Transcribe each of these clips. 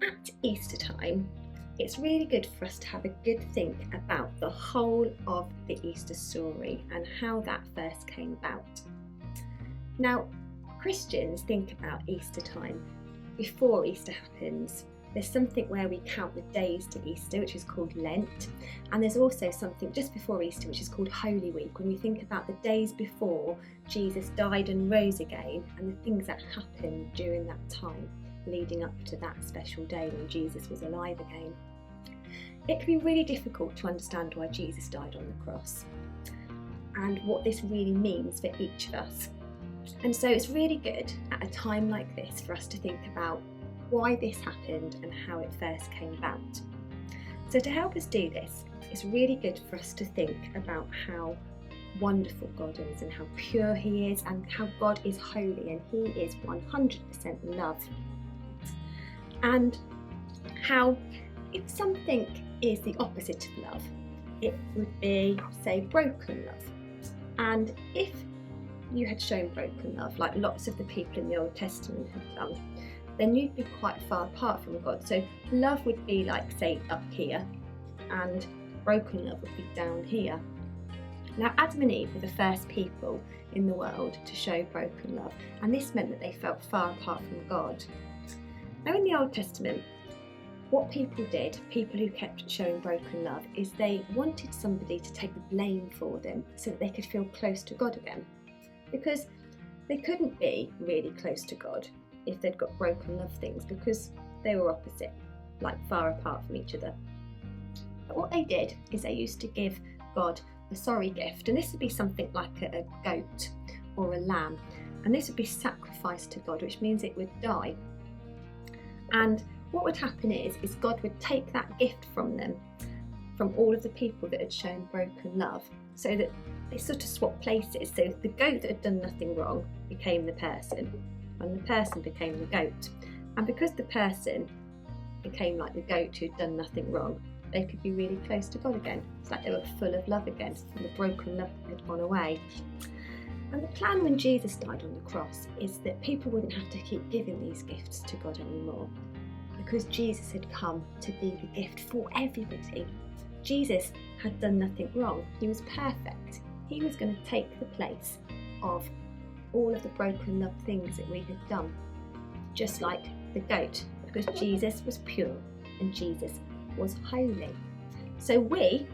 at Easter time, it's really good for us to have a good think about the whole of the Easter story and how that first came about. Now, Christians think about Easter time before Easter happens. There's something where we count the days to Easter, which is called Lent, and there's also something just before Easter, which is called Holy Week, when we think about the days before Jesus died and rose again and the things that happened during that time, leading up to that special day when Jesus was alive again. It can be really difficult to understand why Jesus died on the cross and what this really means for each of us. And so it's really good at a time like this for us to think about why this happened and how it first came about. So to help us do this, it's really good for us to think about how wonderful God is and how pure He is and how God is holy and He is 100% love. And how if something is the opposite of love, it would be, say, broken love. And if you had shown broken love, like lots of the people in the Old Testament had done, then you'd be quite far apart from God. So love would be like, say, up here, and broken love would be down here. Now, Adam and Eve were the first people in the world to show broken love, and this meant that they felt far apart from God. Now, in the Old Testament, what people did, people who kept showing broken love, is they wanted somebody to take the blame for them so that they could feel close to God again. Because they couldn't be really close to God if they'd got broken love things, because they were opposite, like far apart from each other. But what they did is they used to give God a sorry gift, and this would be something like a goat or a lamb, and this would be sacrificed to God, which means it would die. And what would happen is God would take that gift from them, from all of the people that had shown broken love, so that they sort of swapped places. So the goat that had done nothing wrong became the person, and the person became the goat. And because the person became like the goat who'd done nothing wrong, they could be really close to God again. It's like they were full of love again, and the broken love had gone away. And the plan when Jesus died on the cross is that people wouldn't have to keep giving these gifts to God anymore, because Jesus had come to be the gift for everybody. Jesus had done nothing wrong. He was perfect. He was going to take the place of all of the broken love things that we had done, just like the goat, because Jesus was pure and Jesus was holy. So we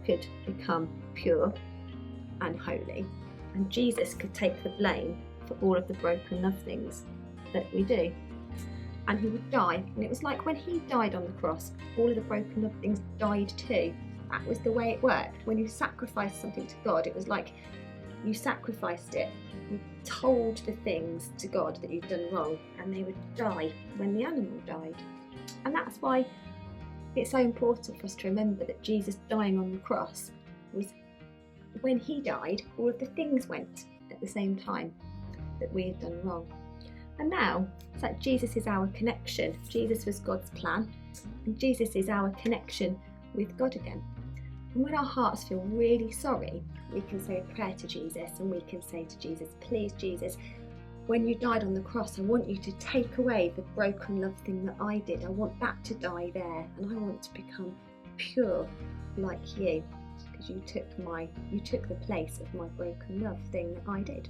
could become pure and holy, and Jesus could take the blame for all of the broken love things that we do. And He would die, and it was like when He died on the cross, all of the broken love things died too. That was the way it worked. When you sacrificed something to God, it was like you sacrificed it. You told the things to God that you'd done wrong, and they would die when the animal died. And that's why it's so important for us to remember that Jesus dying on the cross was, when He died, all of the things went at the same time that we had done wrong. And now it's like Jesus is our connection. Jesus was God's plan, and Jesus is our connection with God again. And when our hearts feel really sorry, we can say a prayer to Jesus, and we can say to Jesus, please Jesus, when you died on the cross, I want you to take away the broken love thing that I did. I want that to die there, and I want to become pure like you, because you took the place of my broken love thing that I did.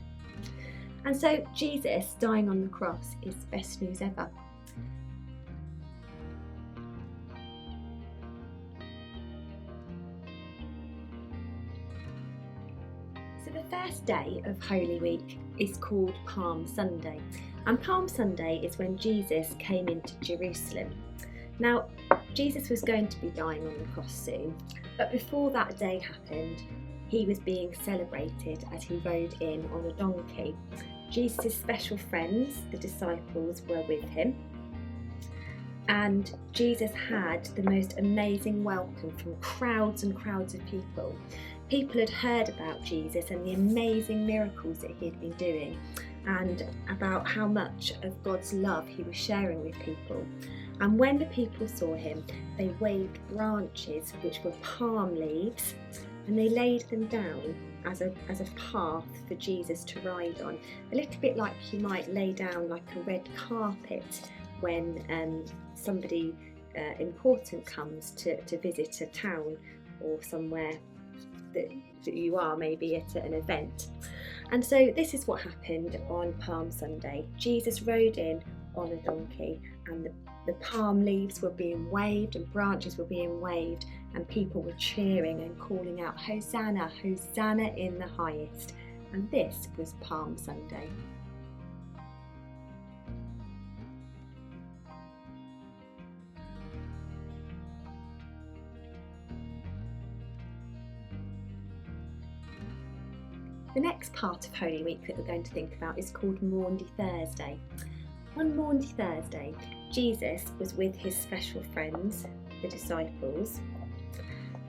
And so Jesus dying on the cross is the best news ever. So the first day of Holy Week is called Palm Sunday, and Palm Sunday is when Jesus came into Jerusalem. Now, Jesus was going to be dying on the cross soon, but before that day happened, He was being celebrated as He rode in on a donkey. Jesus' special friends, the disciples, were with Him, and Jesus had the most amazing welcome from crowds and crowds of people. People had heard about Jesus and the amazing miracles that He had been doing, and about how much of God's love He was sharing with people. And when the people saw Him, they waved branches, which were palm leaves, and they laid them down as a path for Jesus to ride on. A little bit like you might lay down like a red carpet when somebody important comes to visit a town or somewhere that you are, maybe at an event. And so this is what happened on Palm Sunday. Jesus rode in on a donkey, and the palm leaves were being waved and branches were being waved, and people were cheering and calling out, "Hosanna, Hosanna in the highest." And this was Palm Sunday. The next part of Holy Week that we're going to think about is called Maundy Thursday. On Maundy Thursday, Jesus was with his special friends, the disciples,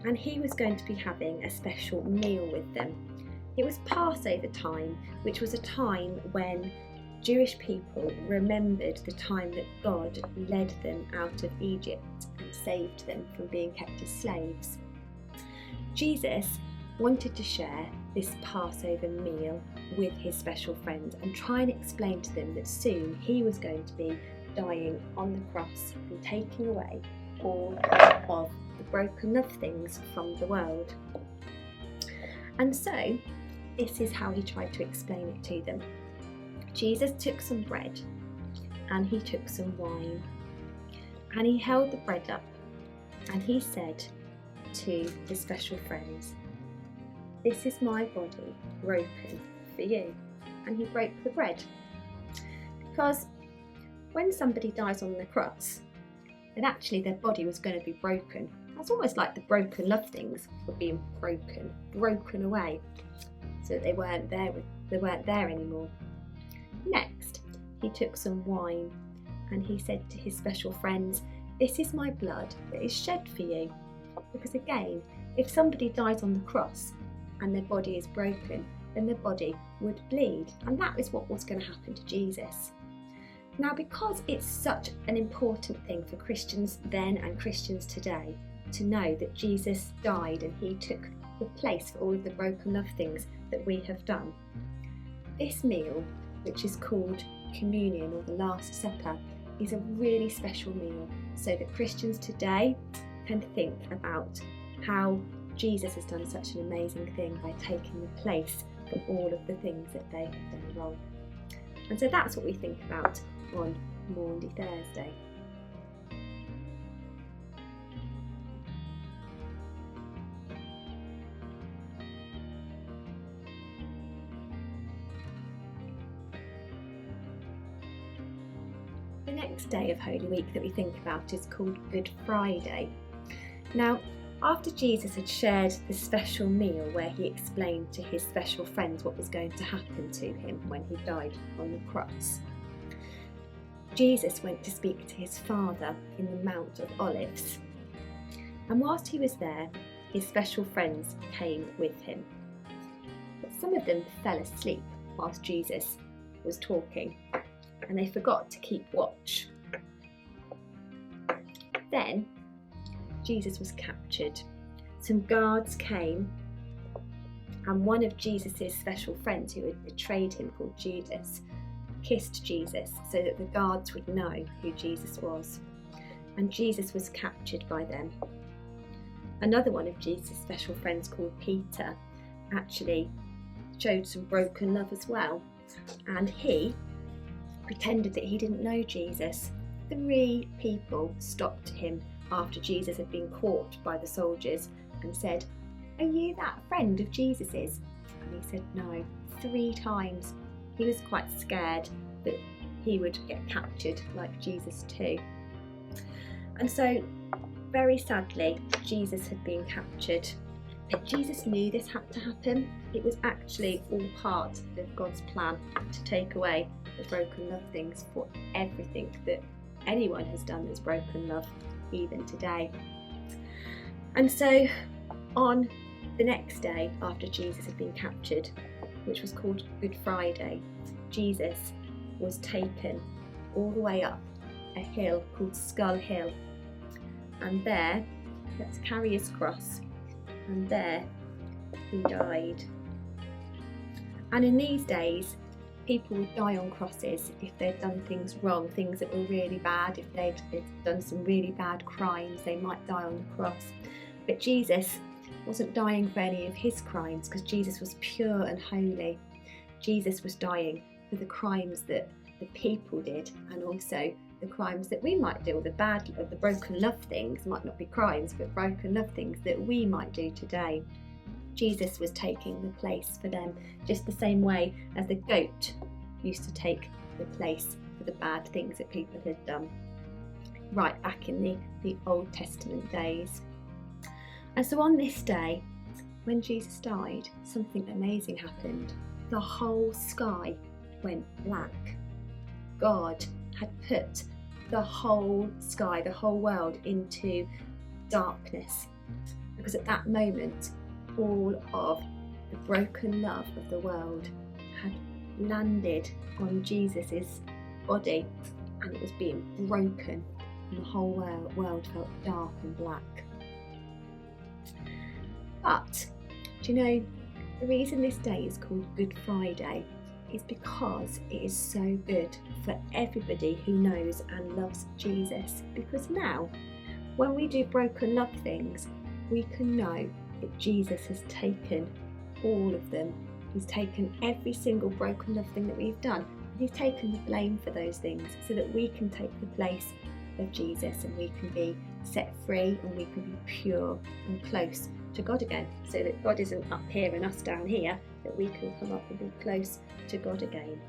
and he was going to be having a special meal with them. It was Passover time, which was a time when Jewish people remembered the time that God led them out of Egypt and saved them from being kept as slaves. Jesus wanted to share this Passover meal with his special friends and try and explain to them that soon he was going to be dying on the cross and taking away all of the broken love things from the world. And so this is how he tried to explain it to them. Jesus took some bread and he took some wine, and he held the bread up and he said to his special friends, "This is my body broken for you." And he broke the bread. Because when somebody dies on the cross, then actually their body was going to be broken. That's almost like the broken love things were being broken away, so that they weren't there anymore. Next, he took some wine and he said to his special friends, "This is my blood that is shed for you." Because again, if somebody dies on the cross and their body is broken, then their body would bleed. And that is what was going to happen to Jesus. Now, because it's such an important thing for Christians then and Christians today to know that Jesus died and he took the place for all of the broken love things that we have done, this meal, which is called communion or the Last Supper, is a really special meal so that Christians today can think about how Jesus has done such an amazing thing by taking the place of all of the things that they have done wrong. And so that's what we think about on Maundy Thursday. The next day of Holy Week that we think about is called Good Friday. Now, after Jesus had shared the special meal where he explained to his special friends what was going to happen to him when he died on the cross, Jesus went to speak to his Father in the Mount of Olives. And whilst he was there, his special friends came with him. But some of them fell asleep whilst Jesus was talking, and they forgot to keep watch. Then Jesus was captured. Some guards came, and one of Jesus' special friends who had betrayed him, called Judas, kissed Jesus so that the guards would know who Jesus was. And Jesus was captured by them. Another one of Jesus' special friends, called Peter, actually showed some broken love as well, and he pretended that he didn't know Jesus. 3 people stopped him after Jesus had been caught by the soldiers and said, "Are you that friend of Jesus's?" And he said no, 3 times. He was quite scared that he would get captured like Jesus too. And so, very sadly, Jesus had been captured. But Jesus knew this had to happen. It was actually all part of God's plan to take away the broken love things for everything that anyone has done that's broken love, even today. And so on the next day after Jesus had been captured, which was called Good Friday, Jesus was taken all the way up a hill called Skull Hill, and there, let's carry his cross, and there he died. And in these days people would die on crosses if they'd done things wrong, things that were really bad. If they'd done some really bad crimes, they might die on the cross. But Jesus wasn't dying for any of his crimes, because Jesus was pure and holy. Jesus was dying for the crimes that the people did, and also the crimes that we might do, or the broken love things. Might not be crimes, but broken love things that we might do today. Jesus was taking the place for them, just the same way as the goat used to take the place for the bad things that people had done, right back in the Old Testament days. And so on this day, when Jesus died, something amazing happened. The whole sky went black. God had put the whole sky, the whole world, into darkness, because at that moment all of the broken love of the world had landed on Jesus's body, and it was being broken, and the whole world felt dark and black. But do you know, the reason this day is called Good Friday is because it is so good for everybody who knows and loves Jesus. Because now, when we do broken love things, we can know that Jesus has taken all of them. He's taken every single broken love thing that we've done, and he's taken the blame for those things, so that we can take the place of Jesus, and we can be set free, and we can be pure and close to God again, so that God isn't up here and us down here, that we can come up and be close to God again.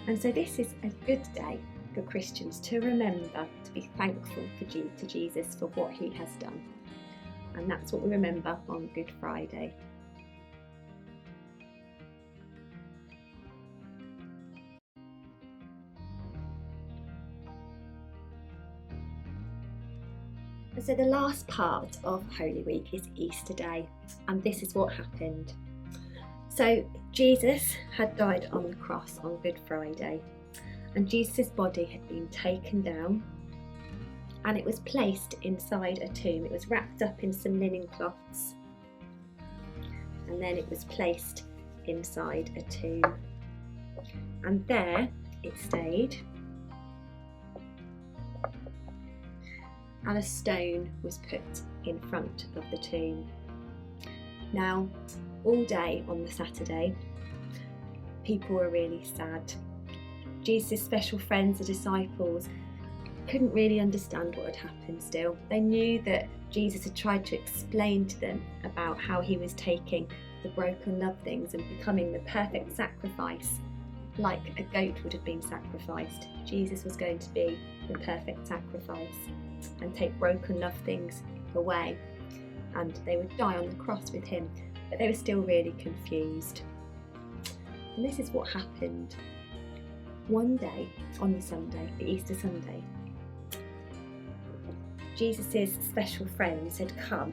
And so this is a good day for Christians to remember to be thankful to Jesus for what he has done. And that's what we remember on Good Friday. And so the last part of Holy Week is Easter Day, and this is what happened. So Jesus had died on the cross on Good Friday, and Jesus' body had been taken down, and it was placed inside a tomb. It was wrapped up in some linen cloths, and then it was placed inside a tomb, and there it stayed. And a stone was put in front of the tomb. Now, all day on the Saturday, people were really sad. Jesus' special friends, the disciples, couldn't really understand what had happened still. They knew that Jesus had tried to explain to them about how he was taking the broken love things and becoming the perfect sacrifice, like a goat would have been sacrificed. Jesus was going to be the perfect sacrifice and take broken love things away, and they would die on the cross with him, but they were still really confused. And this is what happened. One day on the Sunday, the Easter Sunday, Jesus' special friends had come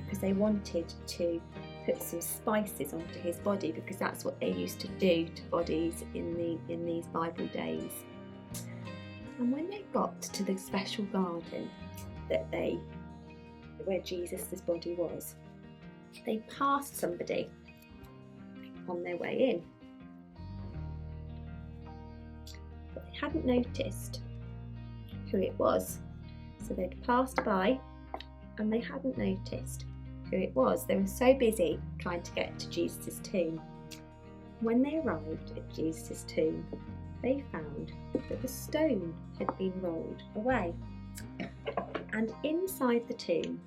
because they wanted to put some spices onto his body, because that's what they used to do to bodies in these Bible days. And when they got to the special garden where Jesus' body was, they passed somebody on their way in, but they hadn't noticed who it was. So they'd passed by and they hadn't noticed who it was. They were so busy trying to get to Jesus' tomb. When they arrived at Jesus' tomb, they found that the stone had been rolled away, and inside the tomb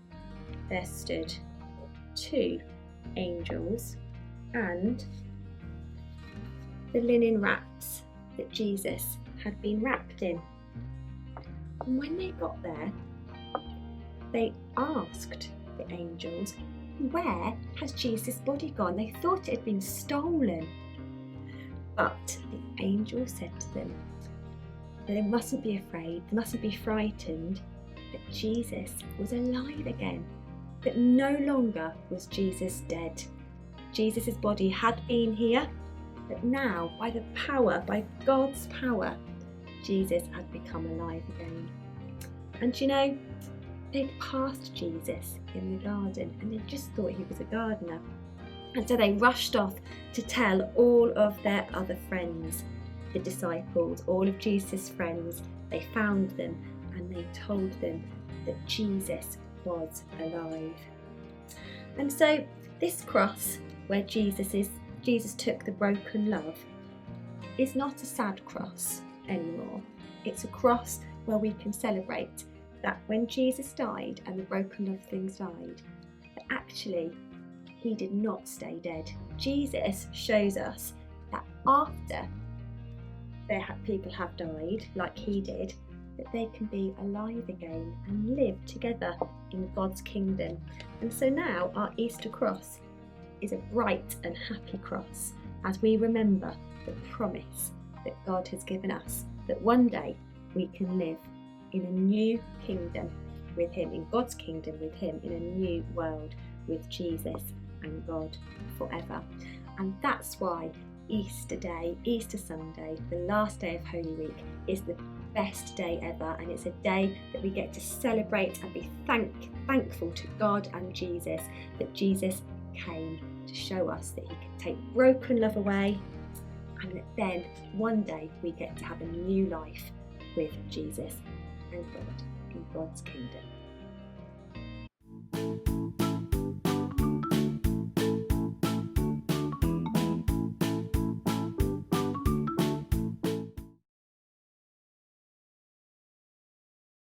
there stood 2 angels and the linen wraps that Jesus had been wrapped in. And when they got there, they asked the angels, "Where has Jesus' body gone?" They thought it had been stolen. But the angel said to them that they mustn't be afraid, they mustn't be frightened, that Jesus was alive again, that no longer was Jesus dead. Jesus' body had been here, but now, by God's power, Jesus had become alive again. And you know, they'd passed Jesus in the garden and they just thought he was a gardener. And so they rushed off to tell all of their other friends the disciples, all of Jesus' friends, they found them and they told them that Jesus was alive. And so this cross where Jesus took the broken love is not a sad cross anymore. It's a cross where we can celebrate that when Jesus died and the broken love things died, that actually he did not stay dead. Jesus shows us that after people have died, like he did, that they can be alive again and live together in God's kingdom. And so now our Easter cross is a bright and happy cross as we remember the promise that God has given us, that one day we can live in a new kingdom with him, in God's kingdom with him, in a new world with Jesus and God forever. And that's why Easter Day, Easter Sunday, the last day of Holy Week, is the best day ever, and it's a day that we get to celebrate and be thankful to God and Jesus that Jesus came to show us that he can take broken love away, and that then one day we get to have a new life with Jesus and God in God's kingdom.